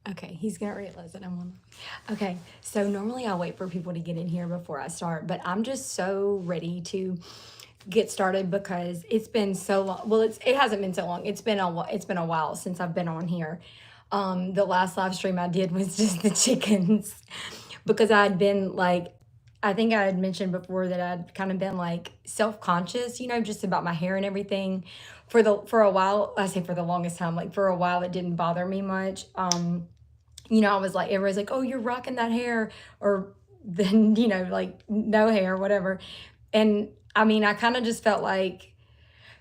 Okay, he's gonna realize that I'm on. Okay, so normally I wait for people to get in here before I start, but I'm just so ready to get started because it's been so long. Well, it hasn't been so long. It's been a while since I've been on here. The last live stream I did was just the chickens because I'd been like, I think I had mentioned before that I'd kind of been like self-conscious, just about my hair and everything for a while. I say for the longest time, like for a while it didn't bother me much. I was like, everybody's like, oh, you're rocking that hair, or then, like no hair, whatever. And I mean, I kind of just felt like,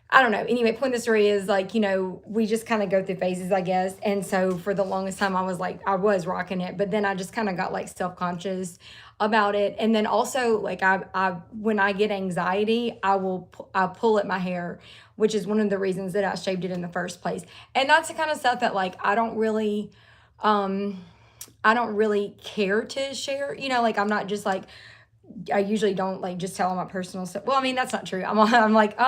I don't know. Anyway, point of the story is like, we just kind of go through phases, I guess. And so for the longest time, I was like, I was rocking it, but then I just kind of got like self conscious about it. And then also, like, when I get anxiety, I pull at my hair, which is one of the reasons that I shaved it in the first place. And that's the kind of stuff that like um, I don't really care to share. Like I'm not just like I usually don't like just tell my personal stuff. Well, I mean that's not true. I'm like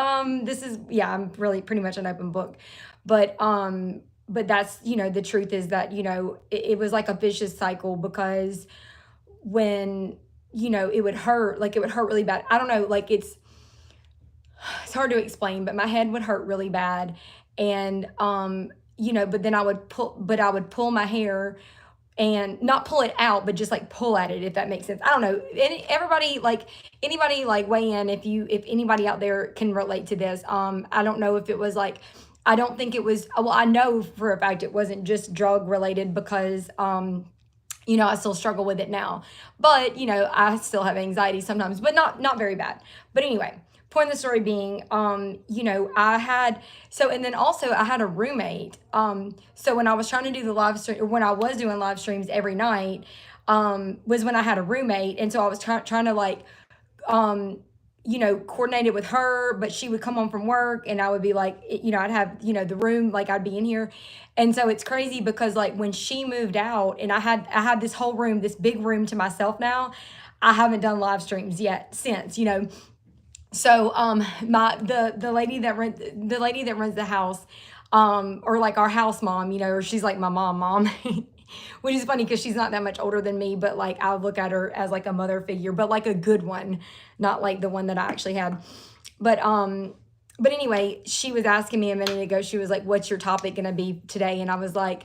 this is yeah. I'm really pretty much an open book, but that's the truth is that it was like a vicious cycle because when it would hurt really bad. I don't know, like it's hard to explain, but my head would hurt really bad, and but then I would pull my hair and not pull it out, but just like pull at it, if that makes sense. I don't know. Everybody, like anybody, like weigh in if anybody out there can relate to this. I don't know if it was like, I don't think it was. Well, I know for a fact it wasn't just drug related because I still struggle with it now. But, I still have anxiety sometimes, but not very bad. But anyway, point of the story being, I had and then also I had a roommate. So when I was trying to do the live stream, or when I was doing live streams every night, was when I had a roommate. And so I was trying to like um coordinated with her, but she would come home from work and I would be like, I'd have, the room, like I'd be in here. And so it's crazy because like when she moved out and I had this whole room, this big room to myself now, I haven't done live streams yet since, So my the lady that runs the house, or like our house mom, or she's like my mom, which is funny because she's not that much older than me, but like I look at her as like a mother figure, but like a good one, not like the one that I actually had. But but anyway, she was asking me a minute ago, she was like, what's your topic gonna be today? And I was like,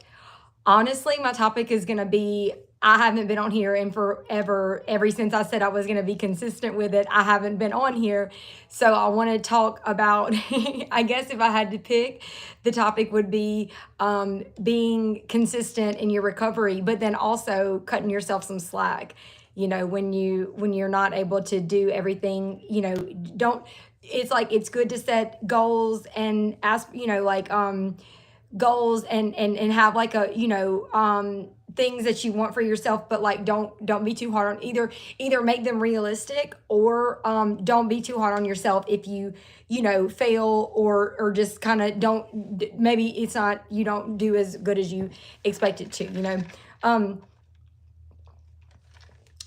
honestly, my topic is going to be, I haven't been on here in forever. Ever since I said I was going to be consistent with it, I haven't been on here. So I want to talk about, I guess if I had to pick, the topic would be being consistent in your recovery, but then also cutting yourself some slack. When you're not able to do everything, don't. It's like it's good to set goals and ask, like goals and have like a things that you want for yourself, but like don't be too hard on either make them realistic, or don't be too hard on yourself if you fail, or just kind of don't, maybe it's not, you don't do as good as you expected to. um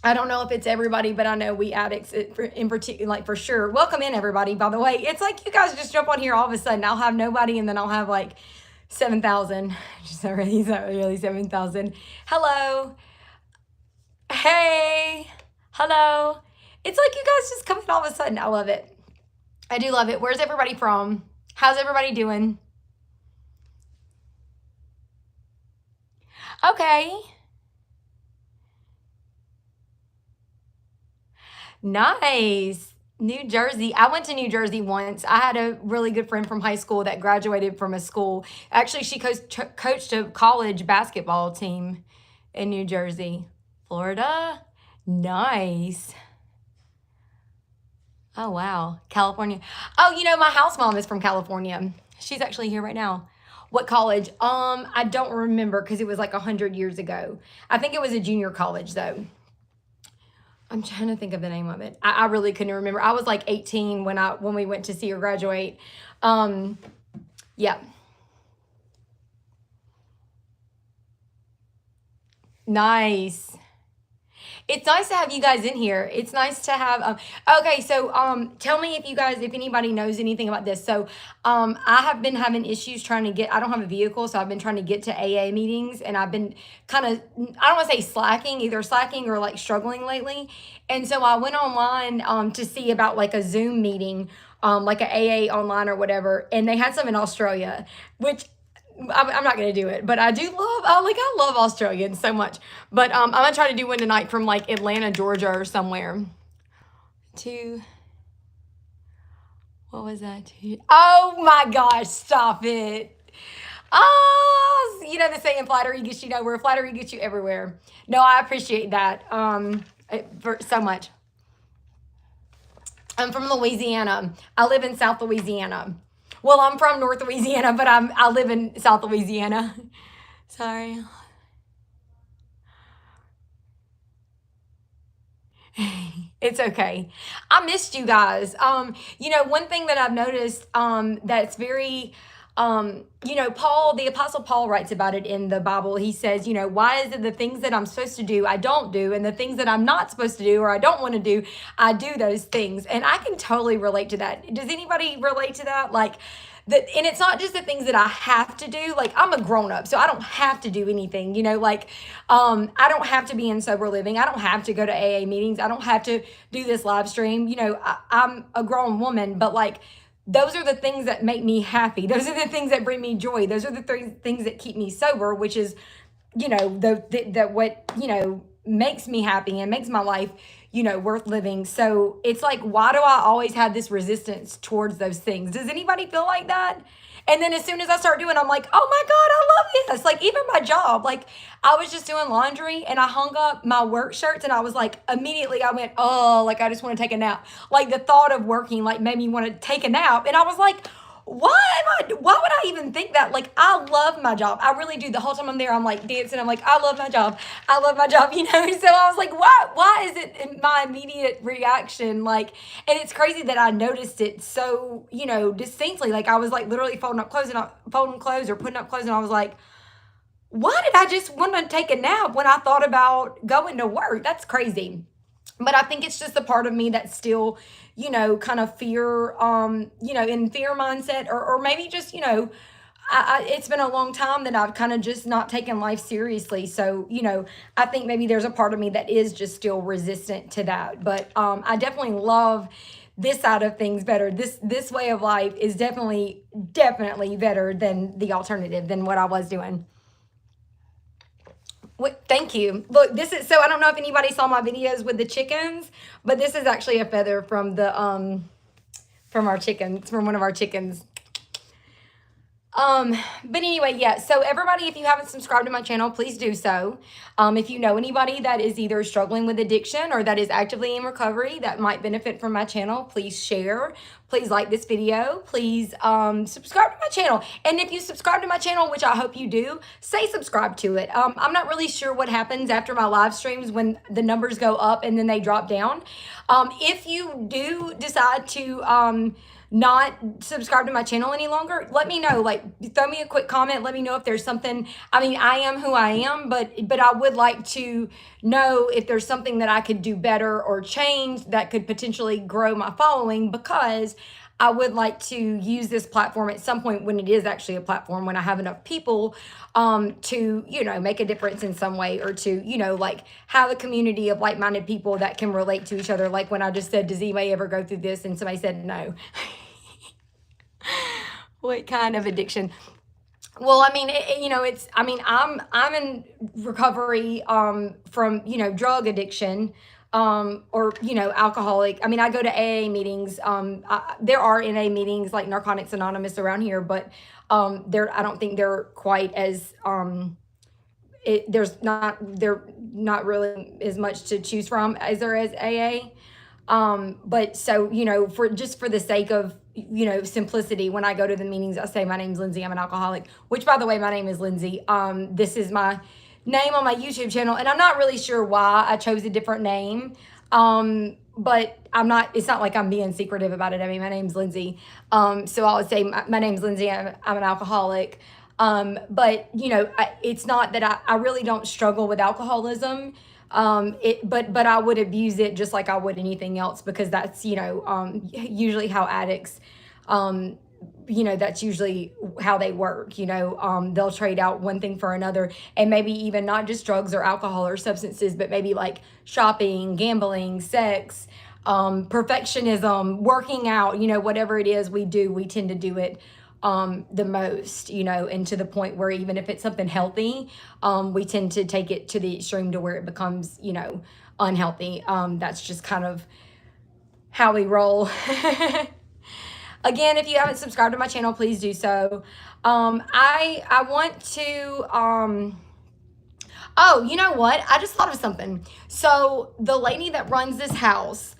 I don't know if it's everybody, but I know we addicts in particular, like for sure. Welcome in everybody, by the way. It's like you guys just jump on here all of a sudden. I'll have nobody and then I'll have like 7,000. It's not really 7,000. Hello. Hey. Hello. It's like you guys just come in all of a sudden. I love it. I do love it. Where's everybody from? How's everybody doing? Okay. Nice. New Jersey. I went to New Jersey once. I had a really good friend from high school that graduated from a school. Actually, she coached a college basketball team in New Jersey. Florida? Nice. Oh, wow. California. Oh, my house mom is from California. She's actually here right now. What college? I don't remember because it was like 100 years ago. I think it was a junior college though. I'm trying to think of the name of it. I really couldn't remember. I was like 18 when we went to see her graduate. Um, yeah, nice. It's nice to have you guys in here. It's nice to have. Okay, so tell me if you guys, if anybody knows anything about this. So I have been having issues trying to get. I don't have a vehicle, so I've been trying to get to AA meetings, and I've been kind of, I don't want to say slacking, either slacking or like struggling lately. And so I went online to see about like a Zoom meeting, like a AA online or whatever, and they had some in Australia, which I'm not gonna do it, but I do love. I love Australians so much. But I'm gonna try to do one tonight from like Atlanta, Georgia, or somewhere. To what was that? Oh my gosh! Stop it. Oh, you know the saying, flattery gets you nowhere. Flattery gets you everywhere. No, I appreciate that for so much. I'm from Louisiana. I live in South Louisiana. Well, I'm from North Louisiana, but I live in South Louisiana. Sorry. It's okay. I missed you guys. One thing that I've noticed that's very Paul, the apostle Paul writes about it in the Bible. He says, why is it the things that I'm supposed to do, I don't do, and the things that I'm not supposed to do or I don't want to do, I do those things. And I can totally relate to that. Does anybody relate to that? Like, and it's not just the things that I have to do. Like, I'm a grown up, so I don't have to do anything, I don't have to be in sober living. I don't have to go to AA meetings. I don't have to do this live stream. I'm a grown woman, but like, those are the things that make me happy. Those are the things that bring me joy. Those are the things that keep me sober, which is, what, makes me happy and makes my life, worth living. So it's like, why do I always have this resistance towards those things? Does anybody feel like that? And then as soon as I start doing, I'm like, oh my God, I love this. Like, even my job, like I was just doing laundry and I hung up my work shirts and I was like, immediately I went, oh, like I just want to take a nap. Like the thought of working like made me want to take a nap. And I was like, why would I even think that? Like, I love my job. I really do. The whole time I'm there, I'm like dancing. I'm like, I love my job. I love my job, So I was like, why is it in my immediate reaction? Like, and it's crazy that I noticed it so, distinctly. Like I was like literally folding clothes or putting up clothes. And I was like, why did I just want to take a nap when I thought about going to work? That's crazy. But I think it's just a part of me that's still, kind of fear, in fear mindset, or maybe just, it's been a long time that I've kind of just not taken life seriously. So, I think maybe there's a part of me that is just still resistant to that. But I definitely love this side of things better. This way of life is definitely better than the alternative, than what I was doing. Thank you. Look, this is, so I don't know if anybody saw my videos with the chickens, but this is actually a feather from the from our chickens, from one of our chickens. But anyway, yeah. So everybody, if you haven't subscribed to my channel, please do so. If you know anybody that is either struggling with addiction or that is actively in recovery that might benefit from my channel, please share. Please like this video. Please subscribe to my channel. And if you subscribe to my channel, which I hope you do, say subscribe to it. I'm not really sure what happens after my live streams when the numbers go up and then they drop down. If you do decide to not subscribe to my channel any longer, let me know. Like, throw me a quick comment. Let me know if there's something. I mean, I am who I am, but I would like to know if there's something that I could do better or change that could potentially grow my following, because I would like to use this platform at some point when it is actually a platform, when I have enough people to, make a difference in some way, or to, like have a community of like-minded people that can relate to each other. Like when I just said, does anybody ever go through this? And somebody said no. What kind of addiction? Well, I mean, I'm in recovery from, drug addiction, or, alcoholic. I mean, I go to AA meetings. There are NA meetings like Narcotics Anonymous around here, but I don't think they're quite as, they're not really as much to choose from as there is AA. But so, for the sake of, simplicity, when I go to the meetings, I say, my name's Lindsay, I'm an alcoholic, which, by the way, my name is Lindsay. This is my name on my YouTube channel, and I'm not really sure why I chose a different name. But it's not like I'm being secretive about it. I mean, my name's Lindsay. So I would say my name's Lindsay, I'm an alcoholic. But, it's not that I really don't struggle with alcoholism. But I would abuse it just like I would anything else, because that's, usually how addicts, um, that's usually how they work. They'll trade out one thing for another, and maybe even not just drugs or alcohol or substances, but maybe like shopping, gambling, sex, perfectionism, working out, whatever it is we do, we tend to do it the most, and to the point where even if it's something healthy, we tend to take it to the extreme to where it becomes, unhealthy. That's just kind of how we roll. Again, if you haven't subscribed to my channel, please do so. I want to, oh, you know what? I just thought of something. So the lady that runs this house,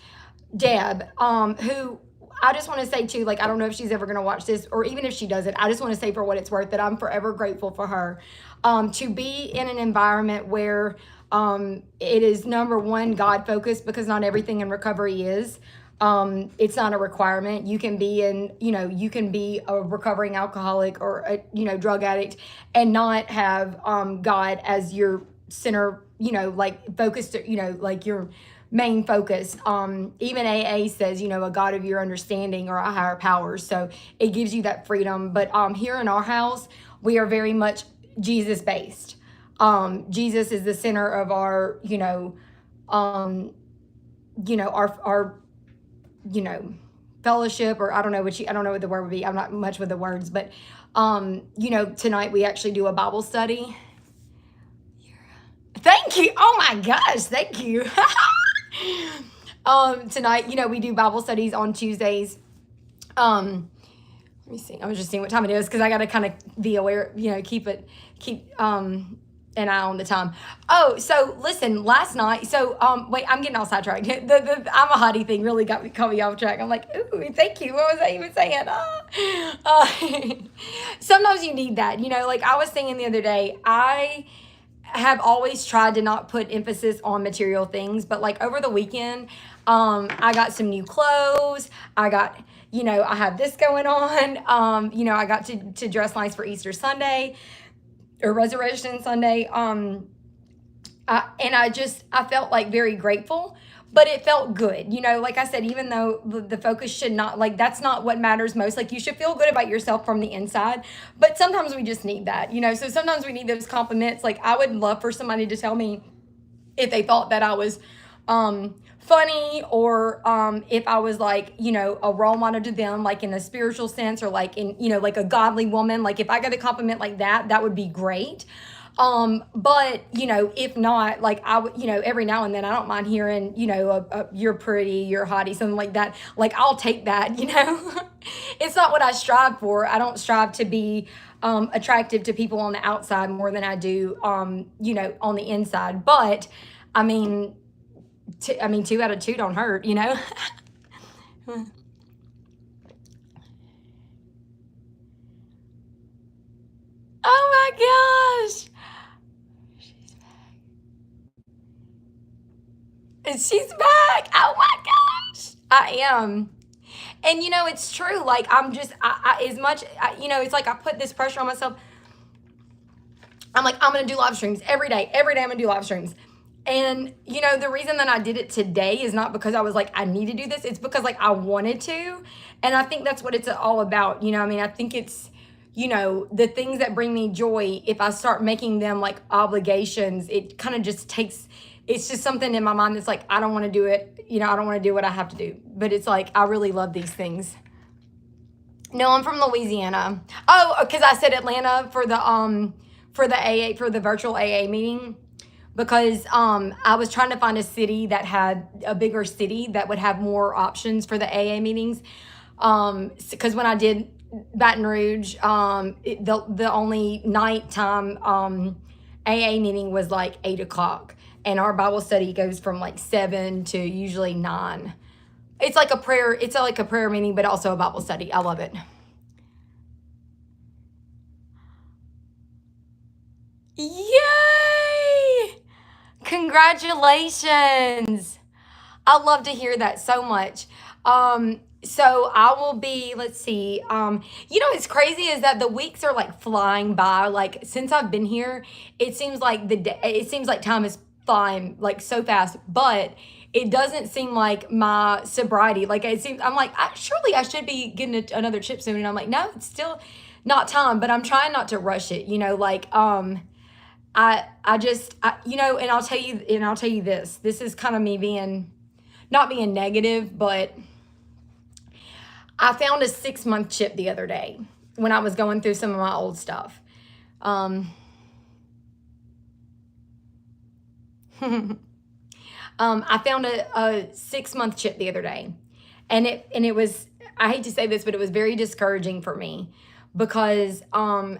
Deb, who I just want to say too, like, I don't know if she's ever going to watch this, or even if she doesn't, I just want to say for what it's worth that I'm forever grateful for her. To be in an environment where it is, number one, God focused, because not everything in recovery is. It's not a requirement. You can be you can be a recovering alcoholic or a, drug addict and not have God as your center, like focused, like your main focus. Even AA says, a God of your understanding or a higher power. So it gives you that freedom. But here in our house, we are very much Jesus based. Jesus is the center of our, our fellowship, or I don't know what the word would be. I'm not much with the words, but tonight we actually do a Bible study. Thank you. Oh my gosh, thank you. Tonight, we do Bible studies on Tuesdays. Let me see. I was just seeing what time it is, because I got to kind of be aware, keep an eye on the time. Oh, so listen, last night, wait, I'm getting all sidetracked. I'm a hottie thing really caught me off track. I'm like, ooh, thank you. What was I even saying? Sometimes you need that, like I was saying the other day, I have always tried to not put emphasis on material things, but like over the weekend, I got some new clothes. I got, I have this going on. I got to dress nice for Easter Sunday or Resurrection Sunday. And I felt like very grateful, but it felt good. Like I said, even though the focus should not, like, that's not what matters most. Like, you should feel good about yourself from the inside, but sometimes we just need that, so sometimes we need those compliments. Like, I would love for somebody to tell me if they thought that I was, funny, or if I was like, a role model to them, like in a spiritual sense, or like in, like a godly woman. Like if I got a compliment like that, that would be great. But if not, like I would, every now and then I don't mind hearing, you're pretty, you're hottie, something like that. Like I'll take that, It's not what I strive for. I don't strive to be attractive to people on the outside more than I do, on the inside. But I mean, 2 out of 2 don't hurt, Oh my gosh. And she's back. Oh my gosh. I am. And it's true. Like I'm just, as much, it's like I put this pressure on myself. I'm like, I'm going to do live streams every day. Every day I'm going to do live streams. And, the reason that I did it today is not because I was like, I need to do this. It's because like I wanted to. And I think that's what it's all about. I think it's, the things that bring me joy, if I start making them like obligations, it kind of just takes, it's just something in my mind that's like, I don't want to do it. I don't want to do what I have to do. But it's like, I really love these things. No, I'm from Louisiana. Oh, because I said Atlanta for the AA, for the virtual AA meeting, because I was trying to find a city that had a bigger city that would have more options for the AA meetings. Because when I did Baton Rouge, the only nighttime AA meeting was like 8 o'clock, and our Bible study goes from like 7 to usually 9. It's like a prayer. It's like a prayer meeting, but also a Bible study. I love it. Yay! Congratulations. I love to hear that so much. So I will be, let's see, it's crazy is that the weeks are like flying by. Like since I've been here, it seems like time flying like so fast, but it doesn't seem like my sobriety. Like it seems, I'm like, surely I should be getting another chip soon. And I'm like, no, it's still not time, but I'm trying not to rush it, like, and I'll tell you this is kind of me being, not being negative, but I found a 6-month chip the other day when I was going through some of my old stuff. I found a 6-month chip the other day, and it was, I hate to say this, but it was very discouraging for me because, now,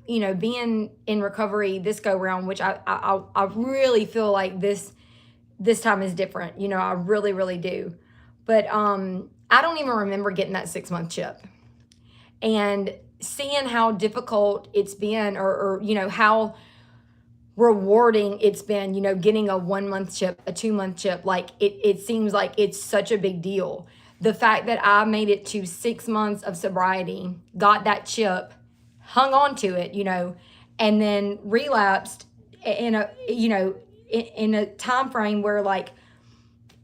being in recovery this go round, which I really feel like this time is different. I really, really do. But I don't even remember getting that 6-month chip and seeing how difficult it's been, or how rewarding it's been, getting a 1-month chip, a 2-month chip. Like it seems like it's such a big deal. The fact that I made it to 6 months of sobriety, got that chip, hung on to it, and then relapsed in a time frame where like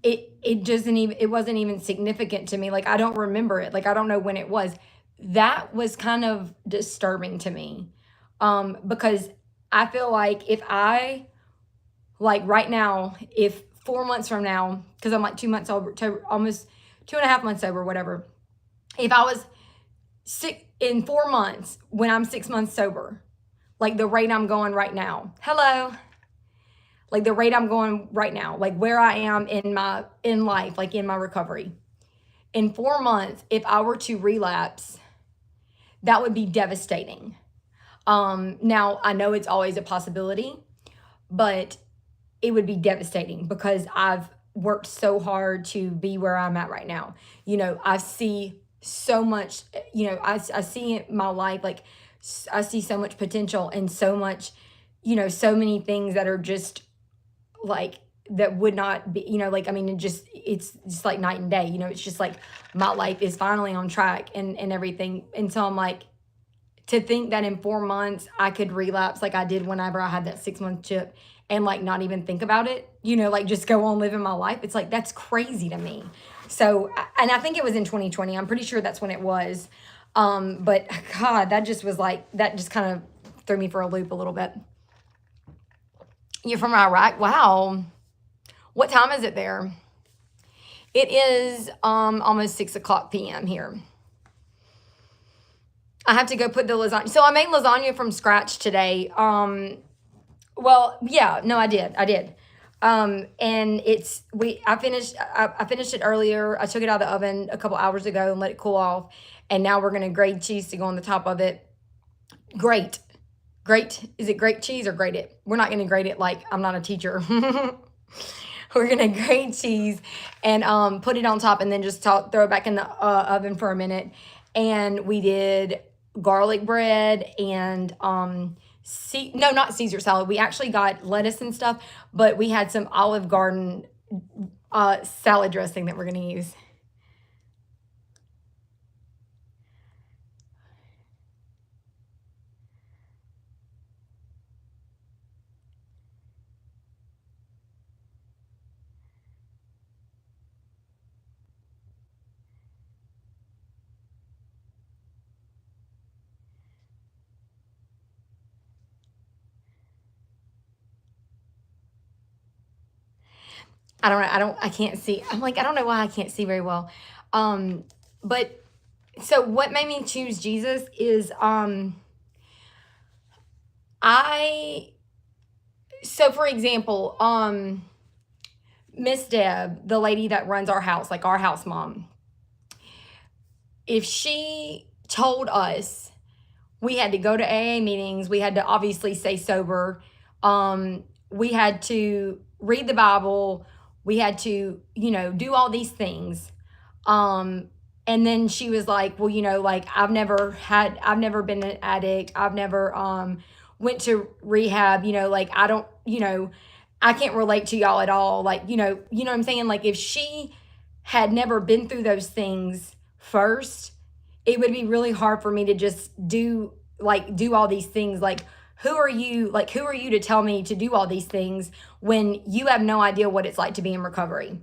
it wasn't even significant to me. Like I don't remember it. Like I don't know when it was. That was kind of disturbing to me. Because I feel like if I, like right now, if 4 months from now, because I'm like 2 months over, almost 2.5 months over, whatever. If I was sick in 4 months, when I'm 6 months sober, like the rate I'm going right now, like the rate I'm going right now, like where I am in life, like in my recovery, in 4 months, if I were to relapse, that would be devastating. Now I know it's always a possibility, but it would be devastating because I've worked so hard to be where I'm at right now. I see so much, I see my life, like I see so much potential and so much, so many things that are just like, that would not be, like, I mean, it's just like night and day, it's just like my life is finally on track and everything. And so I'm like, to think that in 4 months I could relapse like I did whenever I had that 6-month chip and like not even think about it, like just go on living my life. It's like, that's crazy to me. So, and I think it was in 2020. I'm pretty sure that's when it was. But God, that just was like, that just kind of threw me for a loop a little bit. You're from Iraq? Wow. What time is it there? It is almost 6:00 p.m. here. I have to go put the lasagna. So I made lasagna from scratch today. Well, yeah, no, I did. And I finished it earlier. I took it out of the oven a couple hours ago and let it cool off. And now we're going to grate cheese to go on the top of it. Grate. Is it grate cheese or grate it? We're not going to grate it like I'm not a teacher. We're going to grate cheese and put it on top and then just throw it back in the oven for a minute. And we did garlic bread and not Caesar salad. We actually got lettuce and stuff, but we had some Olive Garden salad dressing that we're going to use. I can't see. I'm like, I don't know why I can't see very well. But so what made me choose Jesus is, so for example, Miss Deb, the lady that runs our house, like our house mom, if she told us we had to go to AA meetings, we had to obviously stay sober, we had to read the Bible, we had to, do all these things. And then she was like, well, like I've never been an addict. I've never went to rehab, like I don't, I can't relate to y'all at all. Like, what I'm saying? Like if she had never been through those things first, it would be really hard for me to just do all these things like who are you to tell me to do all these things when you have no idea what it's like to be in recovery?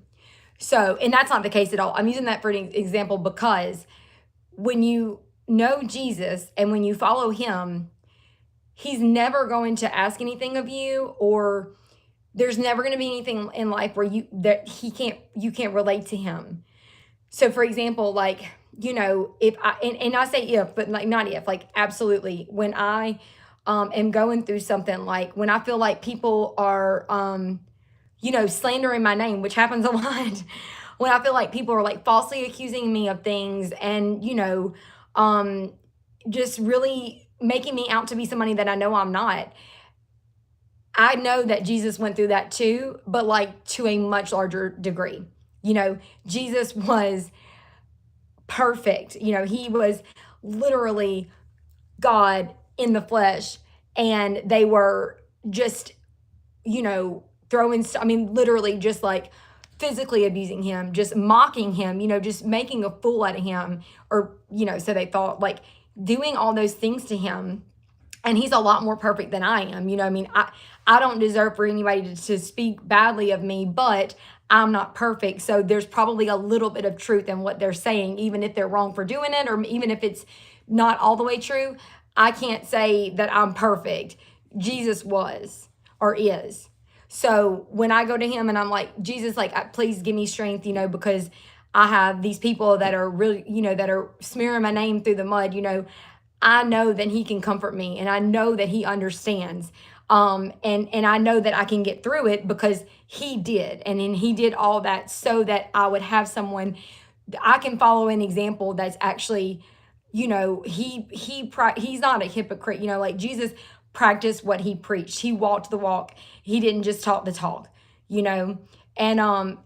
So, and that's not the case at all. I'm using that for an example because when you know Jesus and when you follow him, he's never going to ask anything of you, or there's never going to be anything in life where you can't relate to him. So for example, like, if and I say if, but like not if, like absolutely, when I am going through something, like when I feel like people are slandering my name, which happens a lot, when I feel like people are like falsely accusing me of things and, um, just really making me out to be somebody that I know I'm not. I know that Jesus went through that too, but like to a much larger degree. Jesus was perfect. He was literally God in the flesh, and they were just, literally just like physically abusing him, just mocking him, just making a fool out of him, or, so they thought, like doing all those things to him. And he's a lot more perfect than I am. I don't deserve for anybody to speak badly of me, but I'm not perfect. So there's probably a little bit of truth in what they're saying, even if they're wrong for doing it, or even if it's not all the way true. I can't say that I'm perfect. Jesus was or is. So when I go to him and I'm like, Jesus, like, please give me strength, because I have these people that are really, that are smearing my name through the mud, I know that he can comfort me, and I know that he understands. And I know that I can get through it because he did. And then he did all that so that I would have someone I can follow, an example that's actually, he's not a hypocrite, like Jesus practiced what he preached. He walked the walk. He didn't just talk the talk, and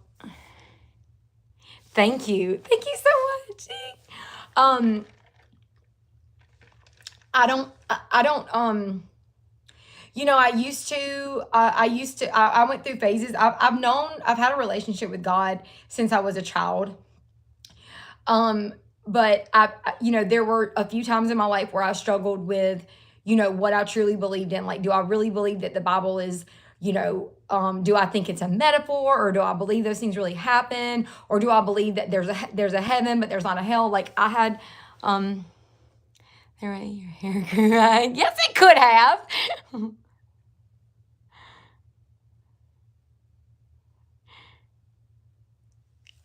thank you. Thank you so much. Um I don't I went through phases. I've had a relationship with God since I was a child. But there were a few times in my life where I struggled with, what I truly believed in. Like, do I really believe that the Bible is, do I think it's a metaphor, or do I believe those things really happen? Or do I believe that there's a heaven, but there's not a hell? Like I had, there, your hair grew. Yes, it could have.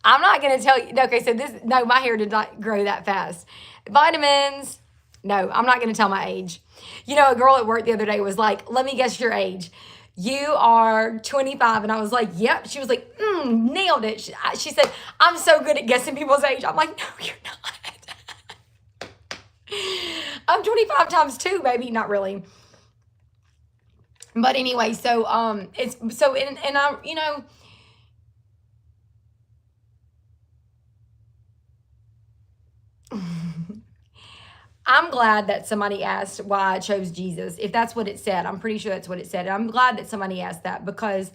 I'm not going to tell you. Okay, so no, my hair did not grow that fast. Vitamins, no, I'm not going to tell my age. A girl at work the other day was like, let me guess your age. You are 25. And I was like, yep. She was like, nailed it. She said, I'm so good at guessing people's age. I'm like, no, you're not. I'm 25 times 2, baby. Not really. But anyway, so it's so and I I'm glad that somebody asked why I chose Jesus. If that's what it said, I'm pretty sure that's what it said. And I'm glad that somebody asked that, because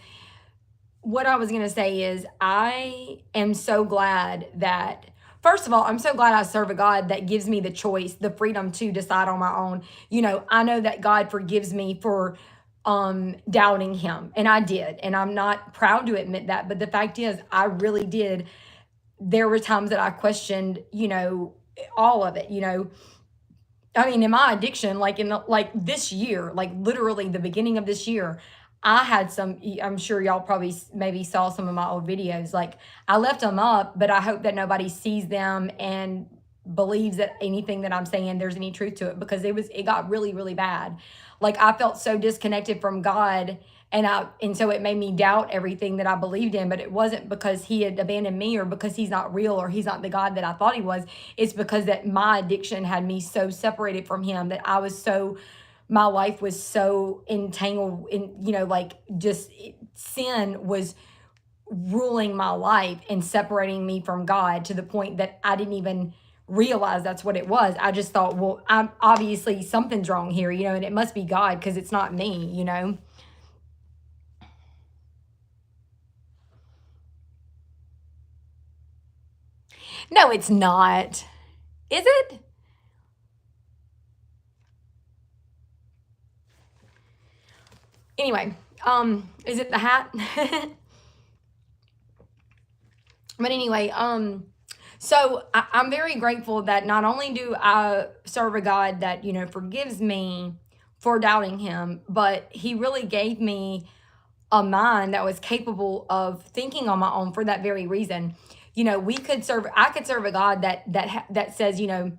what I was going to say is I am so glad that, first of all, I'm so glad I serve a God that gives me the choice, the freedom to decide on my own. I know that God forgives me for doubting him, and I did. And I'm not proud to admit that, but the fact is I really did. There were times that I questioned, all of it, I mean, in my addiction, like like this year, like literally the beginning of this year, I had some, I'm sure y'all probably maybe saw some of my old videos. Like I left them up, but I hope that nobody sees them and believes that anything that I'm saying, there's any truth to it, because it got really, really bad. Like I felt so disconnected from God, and so it made me doubt everything that I believed in. But it wasn't because he had abandoned me, or because he's not real, or he's not the God that I thought he was. It's because that my addiction had me so separated from him, that my life was so entangled in, like just sin was ruling my life and separating me from God, to the point that I didn't even realize that's what it was. I just thought, well, I'm obviously something's wrong here, and it must be God, because it's not me. No, it's not. Is it? Anyway, is it the hat? But anyway, so I'm very grateful that not only do I serve a God that, forgives me for doubting him, but he really gave me a mind that was capable of thinking on my own for that very reason. I could serve a God that says, the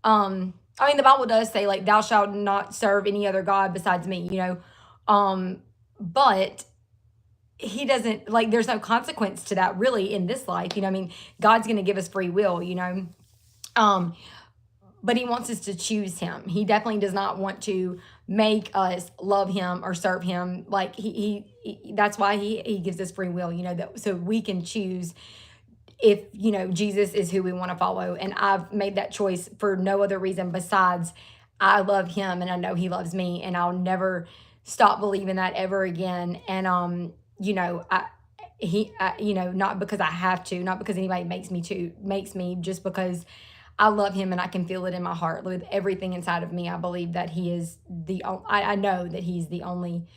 Bible does say, like, thou shalt not serve any other God besides me, but he doesn't, like, there's no consequence to that really in this life. God's going to give us free will, um, but he wants us to choose him. He definitely does not want to make us love him or serve him. Like that's why he gives us free will, that so we can choose if, Jesus is who we want to follow. And I've made that choice for no other reason besides I love him and I know he loves me, and I'll never stop believing that ever again. And not because I have to, not because anybody makes me, just because I love him and I can feel it in my heart with everything inside of me. I believe that he is I know that he's the only,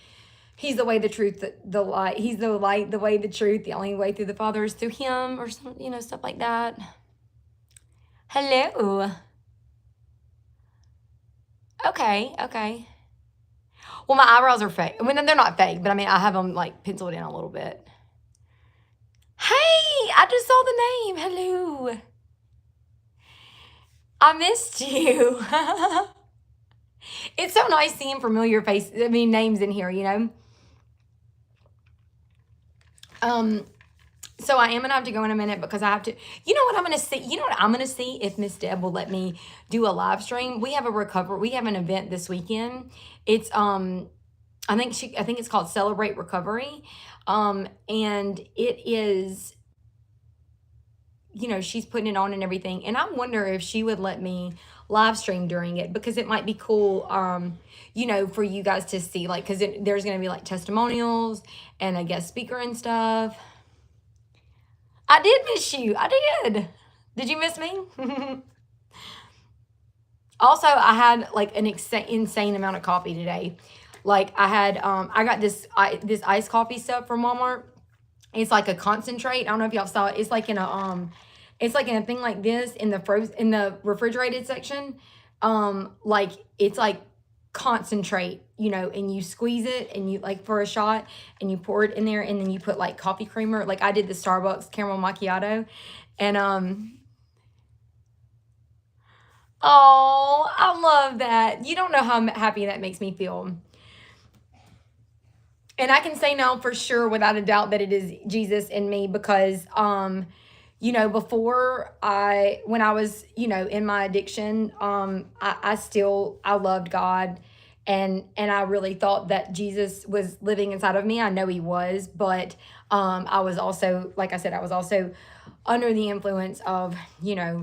he's the way, the truth, the light. He's the light, the way, the truth. The only way through the Father is through him, or some, stuff like that. Hello. Okay. Well, my eyebrows are fake. I mean, they're not fake, but I have them like penciled in a little bit. Hey, I just saw the name. Hello. I missed you. It's so nice seeing familiar faces, names in here, So I am gonna have to go in a minute because I have to, what I'm gonna see? I'm gonna see if Miss Deb will let me do a live stream. We have an event this weekend. It's I think it's called Celebrate Recovery. And it is, she's putting it on and everything. And I wonder if she would let me live stream during it, because it might be cool, for you guys to see, like, because there's going to be like testimonials and a guest speaker and stuff. I did miss you. I did. Did you miss me? Also, I had like an insane amount of coffee today. Like I had, I got this iced coffee stuff from Walmart. It's like a concentrate. I don't know if y'all saw it. It's like in a thing like this in the refrigerated section. Like it's like concentrate, and you squeeze it and you like for a shot and you pour it in there, and then you put like coffee creamer. Like I did the Starbucks caramel macchiato, and oh, I love that. You don't know how happy that makes me feel. And I can say now for sure, without a doubt, that it is Jesus in me, because before when I was, in my addiction, I loved God, and I really thought that Jesus was living inside of me. I know he was, but I was also, like I said, I was also under the influence of,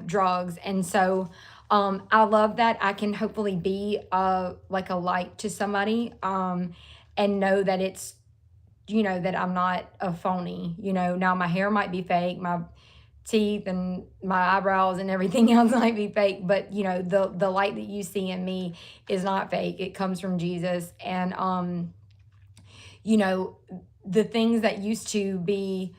drugs. And so I love that I can hopefully be like a light to somebody, and know that it's, that I'm not a phony. Now my hair might be fake, my teeth and my eyebrows and everything else might be fake, but the light that you see in me is not fake. It comes from Jesus. And the things that used to be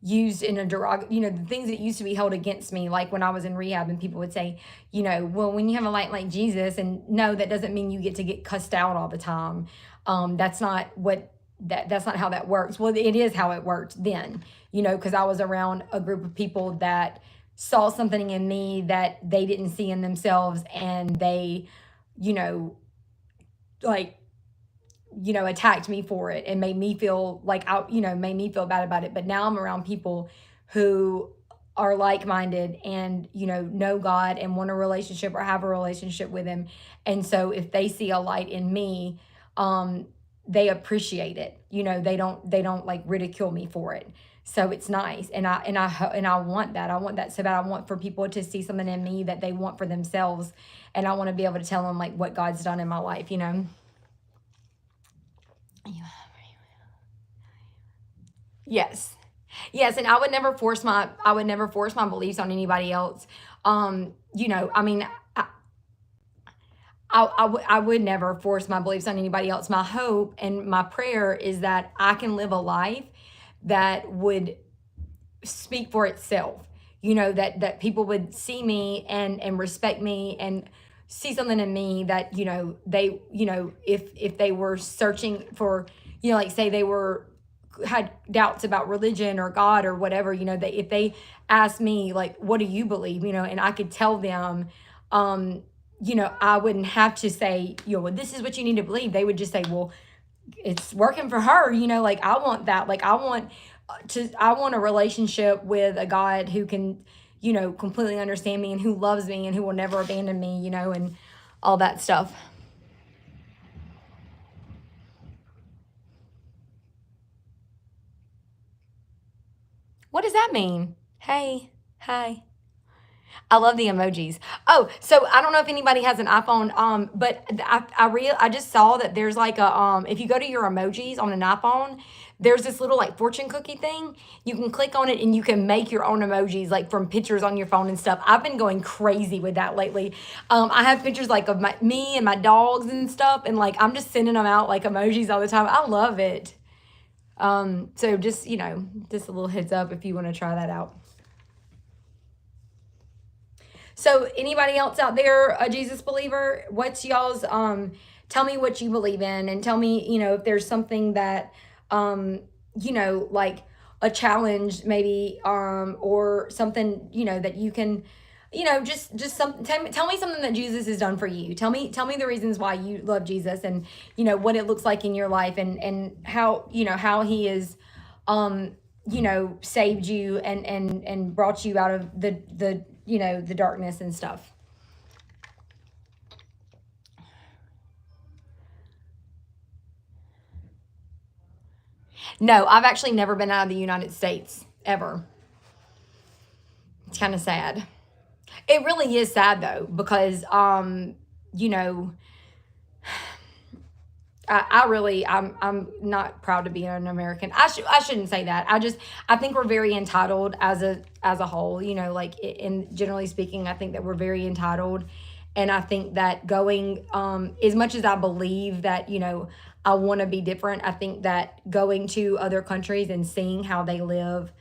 used in a the things that used to be held against me, like when I was in rehab, and people would say, well, when you have a light like Jesus, and no, that doesn't mean you get cussed out all the time. That's not that's not how that works. Well, it is how it worked then, because I was around a group of people that saw something in me that they didn't see in themselves, and they, like, attacked me for it and made me feel like made me feel bad about it. But now I'm around people who are like-minded and, know God and want a relationship or have a relationship with him. And so if they see a light in me, they appreciate it. They don't like ridicule me for it. So it's nice. And I want that. I want that so bad. I want for people to see something in me that they want for themselves. And I want to be able to tell them like what God's done in my life, Yes. Yes, and I would never force my beliefs on anybody else. I I would never force my beliefs on anybody else. My hope and my prayer is that I can live a life that would speak for itself. That people would see me and respect me and see something in me that, they, if they were searching for, like say they were had doubts about religion or God or whatever, if they asked me like, what do you believe, and I could tell them, I wouldn't have to say, well, this is what you need to believe. They would just say, well, it's working for her, like I want that. Like I want a relationship with a God who can, completely understand me and who loves me and who will never abandon me, and all that stuff. What does that mean? Hey, hi. I love the emojis. Oh, so I don't know if anybody has an iPhone, but I just saw that there's like a if you go to your emojis on an iPhone, there's this little like fortune cookie thing. You can click on it and you can make your own emojis like from pictures on your phone and stuff. I've been going crazy with that lately. I have pictures like of me and my dogs and stuff, and like I'm just sending them out like emojis all the time. I love it. So just just a little heads up if you want to try that out. So anybody else out there a Jesus believer? What's y'all's tell me what you believe in, and tell me, if there's something that like a challenge maybe, or something, that you can, just some tell me something that Jesus has done for you. Tell me the reasons why you love Jesus, and what it looks like in your life, and how how he is saved you and brought you out of the darkness and stuff. No, I've actually never been out of the United States ever. It's kind of sad. It really is sad though, because you know, I really I'm not proud to be an American. I shouldn't say that. I think we're very entitled as a whole. Like in generally speaking, I think that we're very entitled, and I think that going as much as I believe that I want to be different. I think that going to other countries and seeing how they live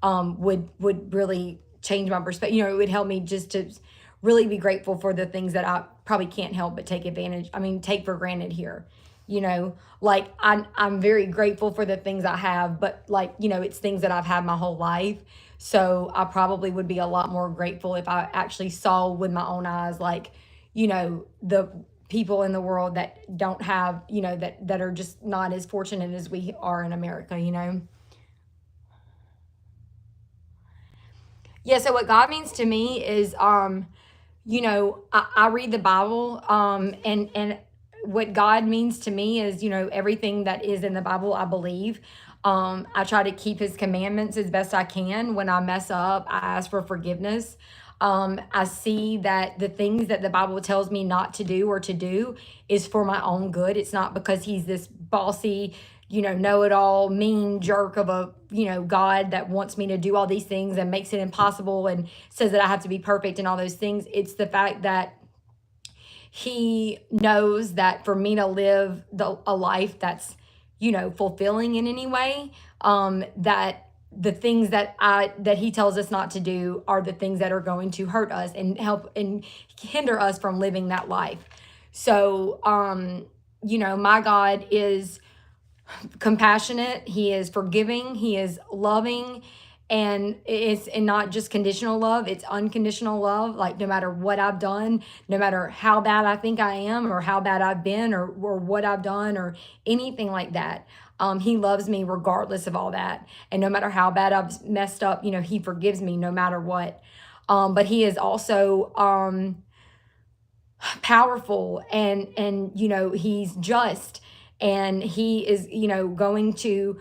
would really change my perspective. It would help me just to really be grateful for the things that I probably can't help but take for granted here. Like I'm very grateful for the things I have, but like, it's things that I've had my whole life. So I probably would be a lot more grateful if I actually saw with my own eyes, like, the people in the world that don't have, that are just not as fortunate as we are in America. Yeah, so what God means to me is, I read the Bible, and what God means to me is, everything that is in the Bible, I believe. I try to keep his commandments as best I can. When I mess up, I ask for forgiveness. I see that the things that the Bible tells me not to do or to do is for my own good. It's not because he's this bossy, know it all, mean jerk of a, God that wants me to do all these things and makes it impossible and says that I have to be perfect and all those things. It's the fact that he knows that for me to live a life that's, fulfilling in any way, that the things that he tells us not to do are the things that are going to hurt us and help and hinder us from living that life. So, my God is compassionate, he is forgiving, he is loving, and it's and not just conditional love, it's unconditional love. Like no matter what I've done, no matter how bad I think I am or how bad I've been, or what I've done or anything like that, he loves me regardless of all that. And no matter how bad I've messed up, he forgives me no matter what. But he is also powerful, and he's just, and he is going to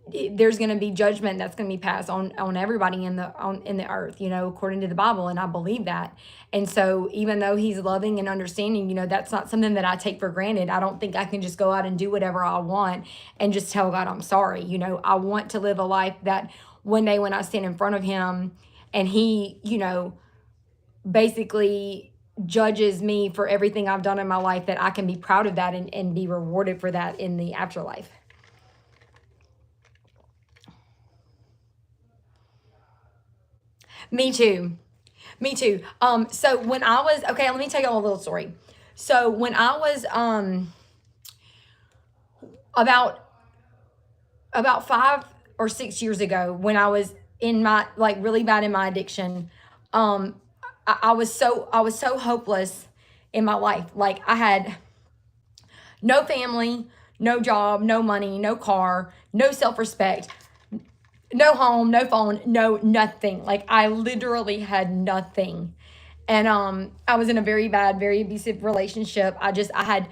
there's going to be judgment that's going to be passed on everybody in the earth, according to the Bible, and I believe that. And so even though he's loving and understanding, that's not something that I take for granted. I don't think I can just go out and do whatever I want and just tell God I'm sorry. I want to live a life that one day when I stand in front of him and he basically judges me for everything I've done in my life, that I can be proud of that and be rewarded for that in the afterlife. Me too. Me too. So when I was, okay, let me tell you a little story. So when I was about 5 or 6 years ago, when I was in my, like, really bad in my addiction, um I was so hopeless in my life. Like, I had no family, no job, no money, no car, no self-respect, no home, no phone, no nothing. Like, I literally had nothing. And I was in a very bad, very abusive relationship. I had,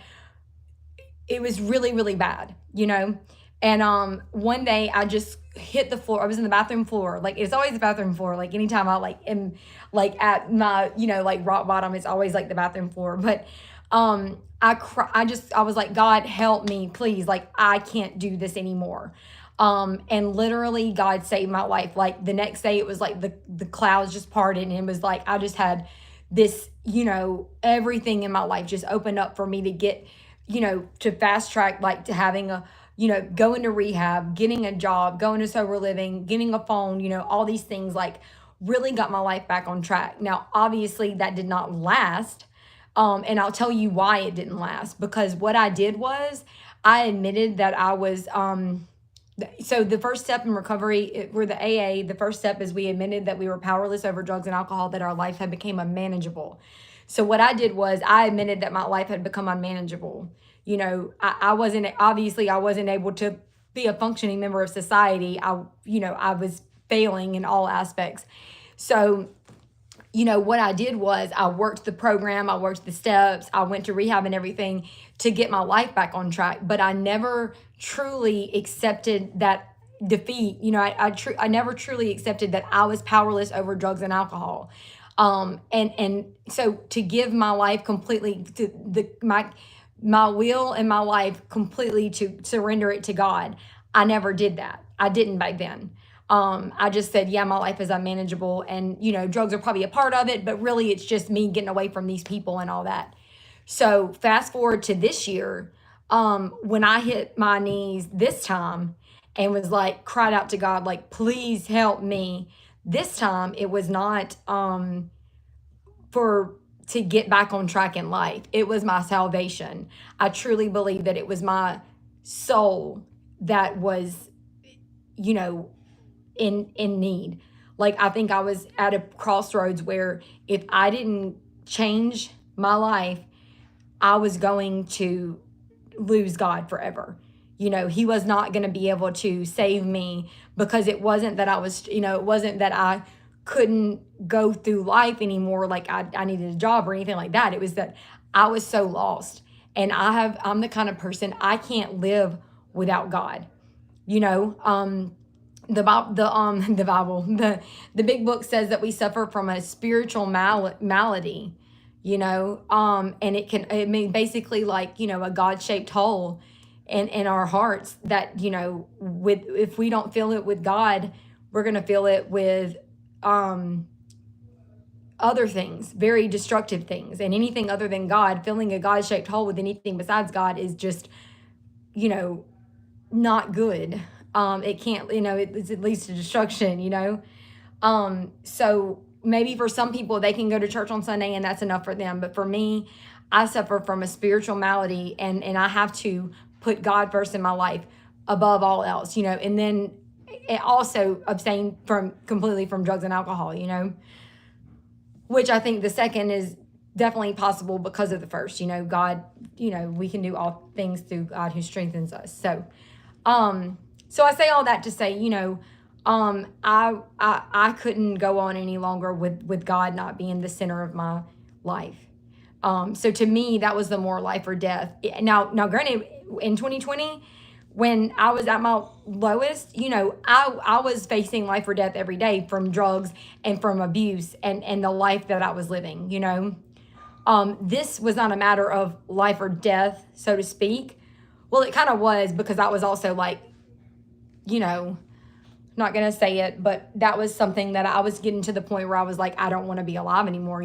it was really, really bad, you know. And one day I just hit the floor. I was in the bathroom floor. Like, it's always the bathroom floor. Like, anytime I, like, am, like, at my, like, rock bottom, it's always like the bathroom floor. But I was like, God, help me, please. Like, I can't do this anymore. And literally God saved my life. Like, the next day, it was like the clouds just parted, and it was like I just had this, everything in my life just opened up for me to get, to fast track, like, to having a, going to rehab, getting a job, going to sober living, getting a phone, all these things, like, really got my life back on track. Now, obviously, that did not last. And I'll tell you why it didn't last. Because what I did was, I admitted that I was, so the first step in recovery, we're the AA, the first step is we admitted that we were powerless over drugs and alcohol, that our life had become unmanageable. So what I did was, I admitted that my life had become unmanageable. I wasn't, obviously I wasn't able to be a functioning member of society. I was failing in all aspects. So, what I did was, I worked the program, I worked the steps, I went to rehab and everything to get my life back on track. But I never truly accepted that defeat. I never truly accepted that I was powerless over drugs and alcohol. And so, to give my life completely to my will and my life completely, to surrender it to God, I never did that. I didn't back then. I just said, yeah, my life is unmanageable, and, drugs are probably a part of it, but really it's just me getting away from these people and all that. So fast forward to this year, when I hit my knees this time and was like, cried out to God, like, please help me. This time it was not for to get back on track in life. It was my salvation. I truly believe that it was my soul that was, you know, in need. Like, I think I was at a crossroads where if I didn't change my life, I was going to lose God forever. He was not going to be able to save me, because it wasn't that I was, it wasn't that I couldn't go through life anymore. Like, I needed a job or anything like that. It was that I was so lost. And I'm the kind of person, I can't live without God. The the Bible, the big book says that we suffer from a spiritual malady, and it means basically, like, a God-shaped hole in our hearts, that, with, if we don't feel it with God, we're going to feel it with other things, very destructive things. And anything other than God, filling a God-shaped hole with anything besides God, is just, not good. It can't, it leads to destruction. So maybe for some people, they can go to church on Sunday and that's enough for them. But for me, I suffer from a spiritual malady, and I have to put God first in my life above all else, and then also abstain completely from drugs and alcohol, which I think the second is definitely possible because of the first. God, we can do all things through God who strengthens us. So I say all that to say, I couldn't go on any longer with God not being the center of my life. So to me, that was the more life or death. Now, granted, in 2020, when I was at my lowest, I was facing life or death every day from drugs and from abuse and the life that I was living. This was not a matter of life or death, so to speak. Well, it kind of was, because I was also, like, not going to say it, but that was something that I was getting to the point where I was like, I don't want to be alive anymore,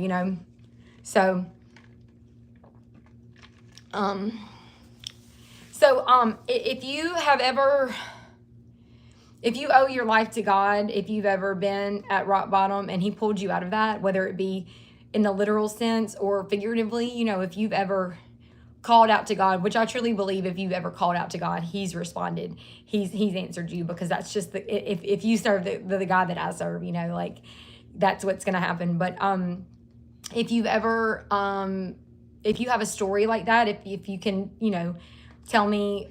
So, if you have ever, if you owe your life to God, if you've ever been at rock bottom and he pulled you out of that, whether it be in the literal sense or figuratively, you know, if you've ever called out to God, which I truly believe if you've ever called out to God, he's responded. He's answered you, because that's just if you serve the God that I serve, you know, like that's what's going to happen. But if you've ever if you have a story like that, if you can, you know, tell me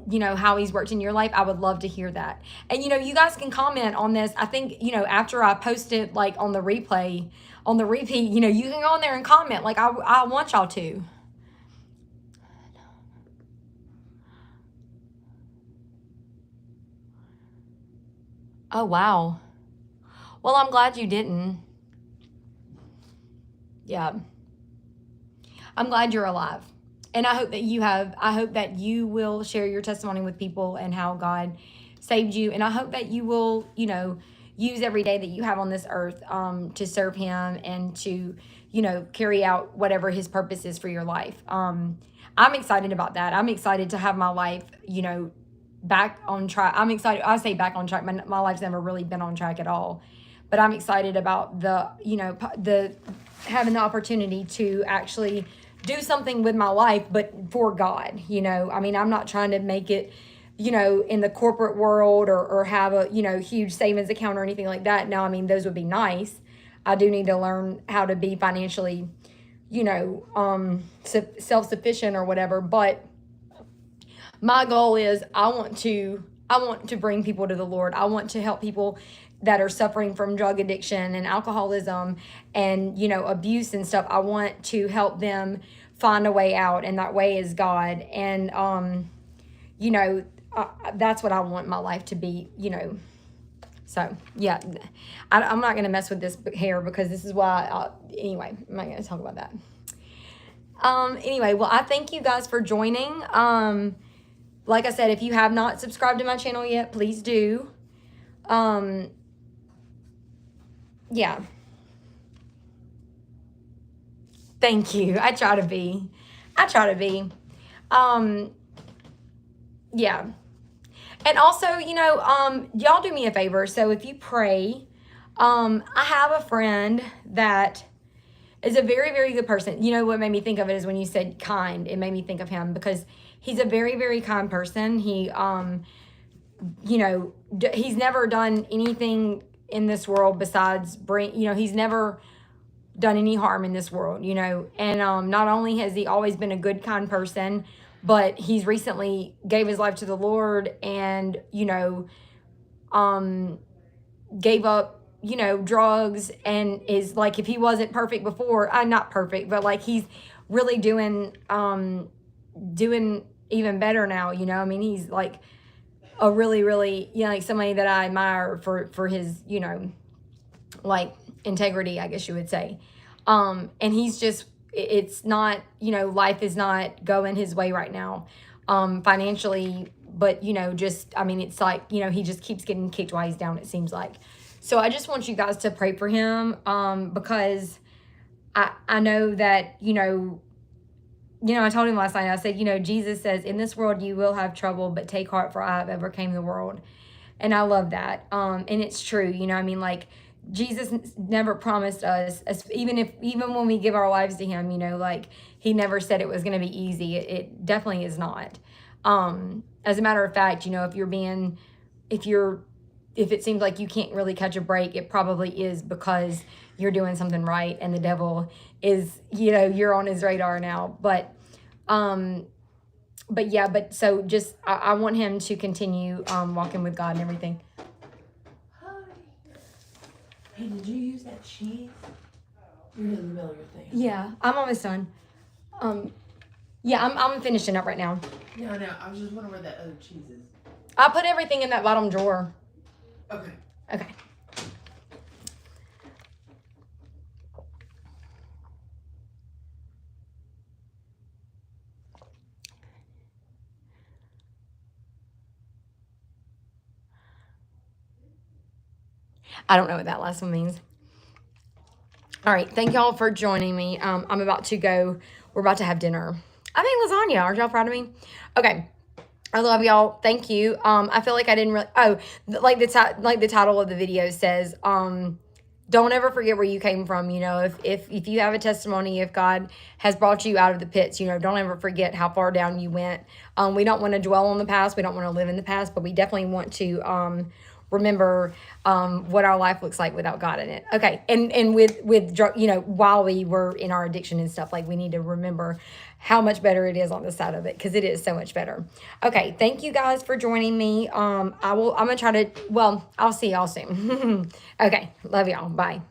you know, how he's worked in your life, I would love to hear that. And, you know, you guys can comment on this. I think, you know, after I post it, like on the replay, on the repeat, you know, you can go on there and comment. Like, I want y'all to. Oh, wow. Well, I'm glad you didn't. Yeah. I'm glad you're alive. And I hope that I hope that you will share your testimony with people and how God saved you. And I hope that you will, you know, use every day that you have on this earth to serve him and to, you know, carry out whatever his purpose is for your life. I'm excited about that. I'm excited to have my life, you know, back on track. I'm excited. I say back on track. My life's never really been on track at all. But I'm excited about the, you know, the having the opportunity to actually do something with my life, but for God, you know. I mean, I'm not trying to make it, you know, in the corporate world or have a, you know, huge savings account or anything like that. Now, I mean, those would be nice. I do need to learn how to be financially, you know, self-sufficient or whatever. But my goal is I want to bring people to the Lord. I want to help people that are suffering from drug addiction and alcoholism and, you know, abuse and stuff. I want to help them find a way out, and that way is God. And you know, that's what I want my life to be, you know. So yeah, I'm not gonna mess with this hair because this is why. Anyway, I'm not gonna talk about that. Anyway, well, I thank you guys for joining. Like I said, if you have not subscribed to my channel yet, please do. Yeah. Thank you. I try to be. Yeah. And also, you know, y'all do me a favor. So if you pray, I have a friend that is a very, very good person. You know what made me think of it is when you said kind, it made me think of him because he's a very, very kind person. He, you know, he's never done anything in this world besides you know, he's never done any harm in this world, you know. And not only has he always been a good, kind person, but he's recently gave his life to the Lord and, you know, gave up, you know, drugs, and is like, if he wasn't perfect before, not perfect, but like he's really doing even better now, you know. I mean, he's like a really, really, you know, like somebody that I admire for his, you know, like integrity, I guess you would say. And he's just, it's not, you know, life is not going his way right now, financially, but, you know, just, I mean, it's like, you know, he just keeps getting kicked while he's down, it seems like. So I just want you guys to pray for him, because I know that, you know, I told him last night, I said, you know, Jesus says, in this world you will have trouble, but take heart, for I have overcame the world. And I love that. And it's true, you know, I mean, like, Jesus never promised us, even when we give our lives to him, you know, like, he never said it was going to be easy. It definitely is not. As a matter of fact, you know, if it seems like you can't really catch a break, it probably is because you're doing something right and the devil is, you know, you're on his radar now. But yeah, but so just, I want him to continue walking with God and everything. Hey, did you use that cheese? You're in the middle of your thing. Yeah, I'm almost done. Yeah, I'm finishing up right now. No, I was just wondering where that other cheese is. I put everything in that bottom drawer. Okay. Okay. I don't know what that last one means. All right, thank y'all for joining me. I'm about to go. We're about to have dinner. I made lasagna. Aren't y'all proud of me? Okay. I love y'all. Thank you. I feel like I didn't really. Oh, like the title of the video says. Don't ever forget where you came from. You know, if you have a testimony, if God has brought you out of the pits, you know, don't ever forget how far down you went. We don't want to dwell on the past. We don't want to live in the past, but we definitely want to remember what our life looks like without God in it. Okay, and with you know, while we were in our addiction and stuff, like we need to remember how much better it is on the side of it, because it is so much better. Okay, thank you guys for joining me. I'm gonna try to. Well, I'll see y'all soon. Okay, love y'all. Bye.